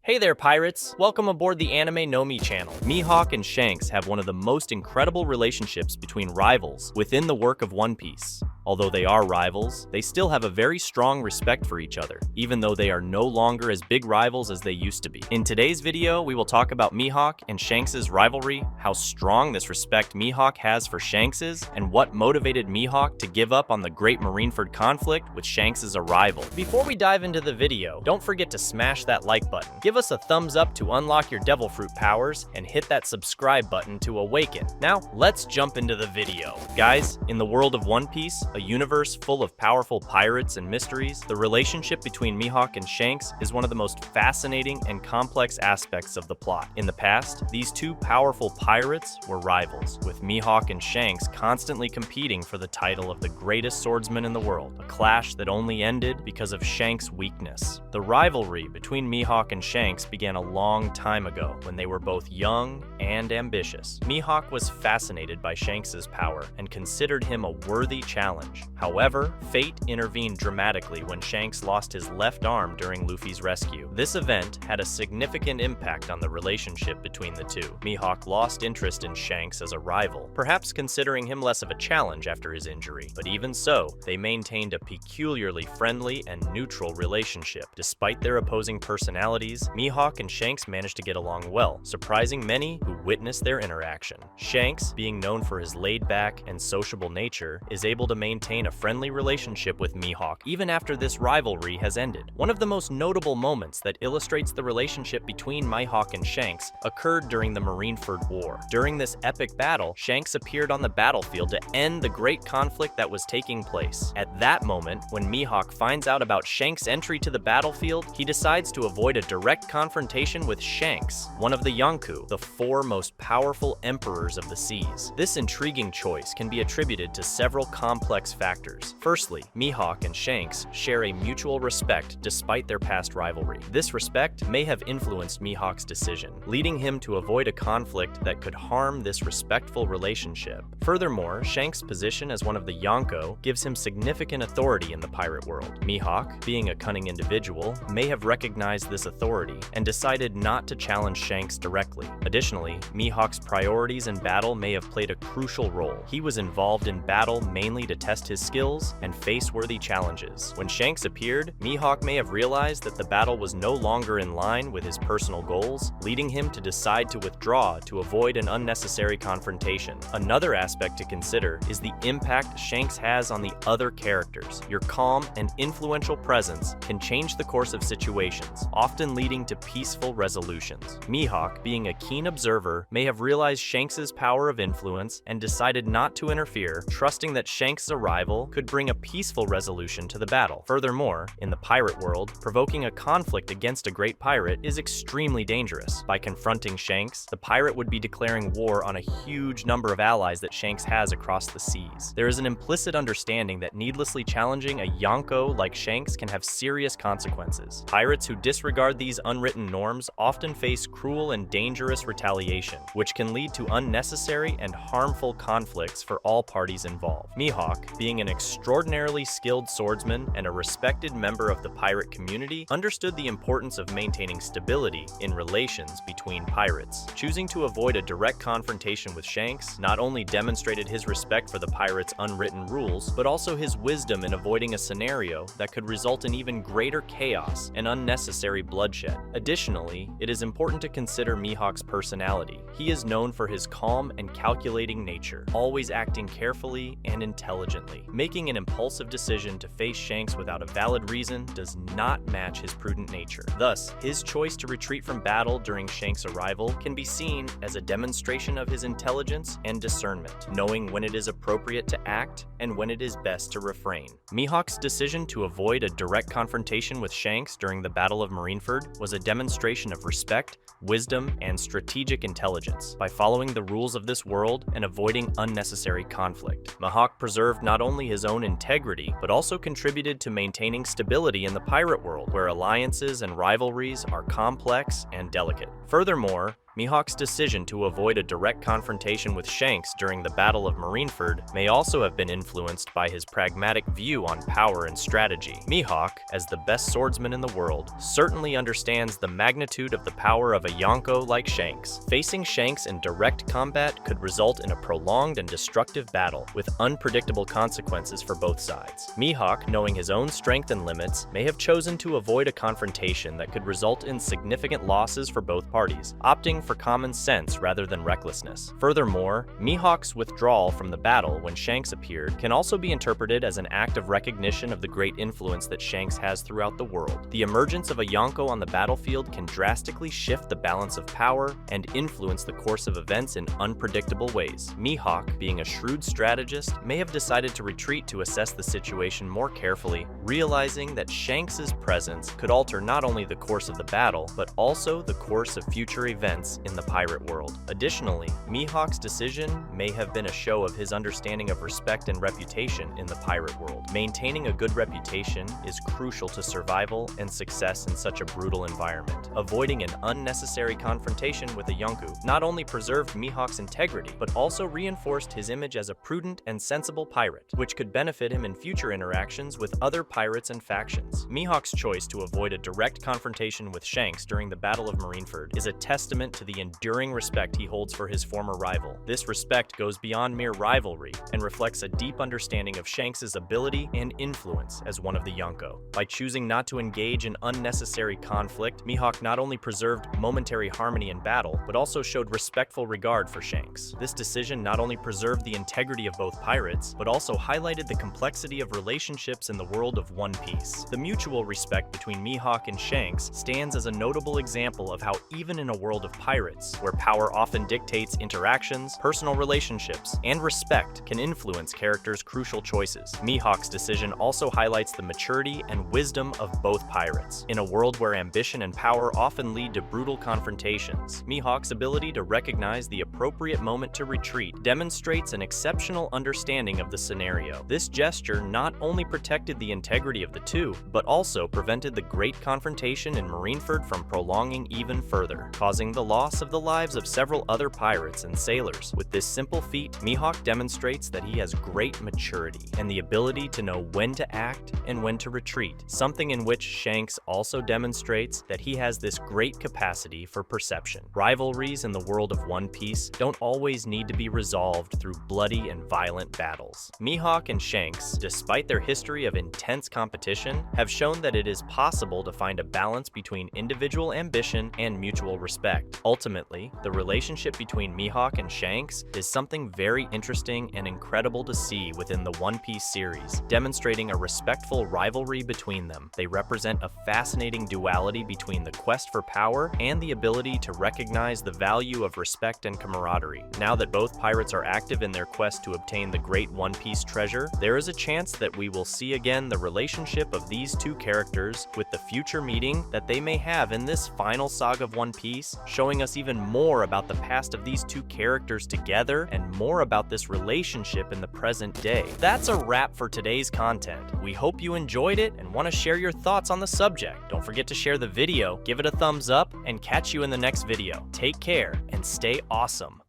Hey there, pirates! Welcome aboard the Anime channel. Mihawk and Shanks have one of the most incredible relationships between rivals within the work of One Piece. Although they are rivals, they still have a very strong respect for each other, even though they are no longer as big rivals as they used to be. In today's video, we will talk about Mihawk and Shanks' rivalry, how strong this respect Mihawk has for Shanks, and what motivated Mihawk to give up on the great Marineford conflict with Shanks' arrival. Before we dive into the video, don't forget to smash that like button. Give us a thumbs up to unlock your devil fruit powers, and hit that subscribe button to awaken. Now, let's jump into the video. Guys, in the world of One Piece, a universe full of powerful pirates and mysteries, the relationship between Mihawk and Shanks is one of the most fascinating and complex aspects of the plot. In the past, these two powerful pirates were rivals, with Mihawk and Shanks constantly competing for the title of the greatest swordsman in the world, a clash that only ended because of Shanks' weakness. The rivalry between Mihawk and Shanks began a long time ago when they were both young and ambitious. Mihawk was fascinated by Shanks' power and considered him a worthy challenge. However, fate intervened dramatically when Shanks lost his left arm during Luffy's rescue. This event had a significant impact on the relationship between the two. Mihawk lost interest in Shanks as a rival, perhaps considering him less of a challenge after his injury. But even so, they maintained a peculiarly friendly and neutral relationship. Despite their opposing personalities, Mihawk and Shanks managed to get along well, surprising many who witnessed their interaction. Shanks, being known for his laid-back and sociable nature, is able to maintain a friendly relationship with Mihawk even after this rivalry has ended. One of the most notable moments that illustrates the relationship between Mihawk and Shanks occurred during the Marineford War. During this epic battle, Shanks appeared on the battlefield to end the great conflict that was taking place. At that moment, when Mihawk finds out about Shanks' entry to the battlefield, he decides to avoid a direct confrontation with Shanks, one of the Yonko, the four most powerful emperors of the seas. This intriguing choice can be attributed to several complex factors. Firstly, Mihawk and Shanks share a mutual respect despite their past rivalry. This respect may have influenced Mihawk's decision, leading him to avoid a conflict that could harm this respectful relationship. Furthermore, Shanks' position as one of the Yonko gives him significant authority in the pirate world. Mihawk, being a cunning individual, may have recognized this authority and decided not to challenge Shanks directly. Additionally, Mihawk's priorities in battle may have played a crucial role. He was involved in battle mainly to test his skills and face worthy challenges. When Shanks appeared, Mihawk may have realized that the battle was no longer in line with his personal goals, leading him to decide to withdraw to avoid an unnecessary confrontation. Another aspect to consider is the impact Shanks has on the other characters. Your calm and influential presence can change the course of situations, often leading to peaceful resolutions. Mihawk, being a keen observer, may have realized Shanks' power of influence and decided not to interfere, trusting that Shanks' arrival could bring a peaceful resolution to the battle. Furthermore, in the pirate world, provoking a conflict against a great pirate is extremely dangerous. By confronting Shanks, the pirate would be declaring war on a huge number of allies that Shanks has across the seas. There is an implicit understanding that needlessly challenging a Yonko like Shanks can have serious consequences. Pirates who disregard these unwritten norms often face cruel and dangerous retaliation, which can lead to unnecessary and harmful conflicts for all parties involved. Mihawk, being an extraordinarily skilled swordsman and a respected member of the pirate community, understood the importance of maintaining stability in relations between pirates. Choosing to avoid a direct confrontation with Shanks not only demonstrated his respect for the pirates' unwritten rules, but also his wisdom in avoiding a scenario that could result in even greater chaos and unnecessary bloodshed. Additionally, it is important to consider Mihawk's personality. He is known for his calm and calculating nature, always acting carefully and intelligently. Making an impulsive decision to face Shanks without a valid reason does not match his prudent nature. Thus, his choice to retreat from battle during Shanks' arrival can be seen as a demonstration of his intelligence and discernment, knowing when it is appropriate to act and when it is best to refrain. Mihawk's decision to avoid a direct confrontation with Shanks during the Battle of Marineford was a demonstration of respect, wisdom, and strategic intelligence. By following the rules of this world and avoiding unnecessary conflict, Mihawk preserved not only his own integrity, but also contributed to maintaining stability in the pirate world, where alliances and rivalries are complex and delicate. Furthermore, Mihawk's decision to avoid a direct confrontation with Shanks during the Battle of Marineford may also have been influenced by his pragmatic view on power and strategy. Mihawk, as the best swordsman in the world, certainly understands the magnitude of the power of a Yonko like Shanks. Facing Shanks in direct combat could result in a prolonged and destructive battle, with unpredictable consequences for both sides. Mihawk, knowing his own strength and limits, may have chosen to avoid a confrontation that could result in significant losses for both parties, opting for common sense rather than recklessness. Furthermore, Mihawk's withdrawal from the battle when Shanks appeared can also be interpreted as an act of recognition of the great influence that Shanks has throughout the world. The emergence of a Yonko on the battlefield can drastically shift the balance of power and influence the course of events in unpredictable ways. Mihawk, being a shrewd strategist, may have decided to retreat to assess the situation more carefully, realizing that Shanks' presence could alter not only the course of the battle, but also the course of future events in the pirate world. Additionally, Mihawk's decision may have been a show of his understanding of respect and reputation in the pirate world. Maintaining a good reputation is crucial to survival and success in such a brutal environment. Avoiding an unnecessary confrontation with a Yonko not only preserved Mihawk's integrity, but also reinforced his image as a prudent and sensible pirate, which could benefit him in future interactions with other pirates and factions. Mihawk's choice to avoid a direct confrontation with Shanks during the Battle of Marineford is a testament to the enduring respect he holds for his former rival. This respect goes beyond mere rivalry and reflects a deep understanding of Shanks' ability and influence as one of the Yonko. By choosing not to engage in unnecessary conflict, Mihawk not only preserved momentary harmony in battle, but also showed respectful regard for Shanks. This decision not only preserved the integrity of both pirates, but also highlighted the complexity of relationships in the world of One Piece. The mutual respect between Mihawk and Shanks stands as a notable example of how even in a world of pirates, where power often dictates interactions, personal relationships, and respect can influence characters' crucial choices. Mihawk's decision also highlights the maturity and wisdom of both pirates. In a world where ambition and power often lead to brutal confrontations, Mihawk's ability to recognize the appropriate moment to retreat demonstrates an exceptional understanding of the scenario. This gesture not only protected the integrity of the two, but also prevented the great confrontation in Marineford from prolonging even further, causing the loss of the lives of several other pirates and sailors. With this simple feat, Mihawk demonstrates that he has great maturity and the ability to know when to act and when to retreat, something in which Shanks also demonstrates that he has this great capacity for perception. Rivalries in the world of One Piece don't always need to be resolved through bloody and violent battles. Mihawk and Shanks, despite their history of intense competition, have shown that it is possible to find a balance between individual ambition and mutual respect. Ultimately, the relationship between Mihawk and Shanks is something very interesting and incredible to see within the One Piece series, demonstrating a respectful rivalry between them. They represent a fascinating duality between the quest for power and the ability to recognize the value of respect and camaraderie. Now that both pirates are active in their quest to obtain the great One Piece treasure, there is a chance that we will see again the relationship of these two characters with the future meeting that they may have in this final saga of One Piece, showing us even more about the past of these two characters together and more about this relationship in the present day. That's a wrap for today's content. We hope you enjoyed it and want to share your thoughts on the subject. Don't forget to share the video, give it a thumbs up, and catch you in the next video. Take care and stay awesome.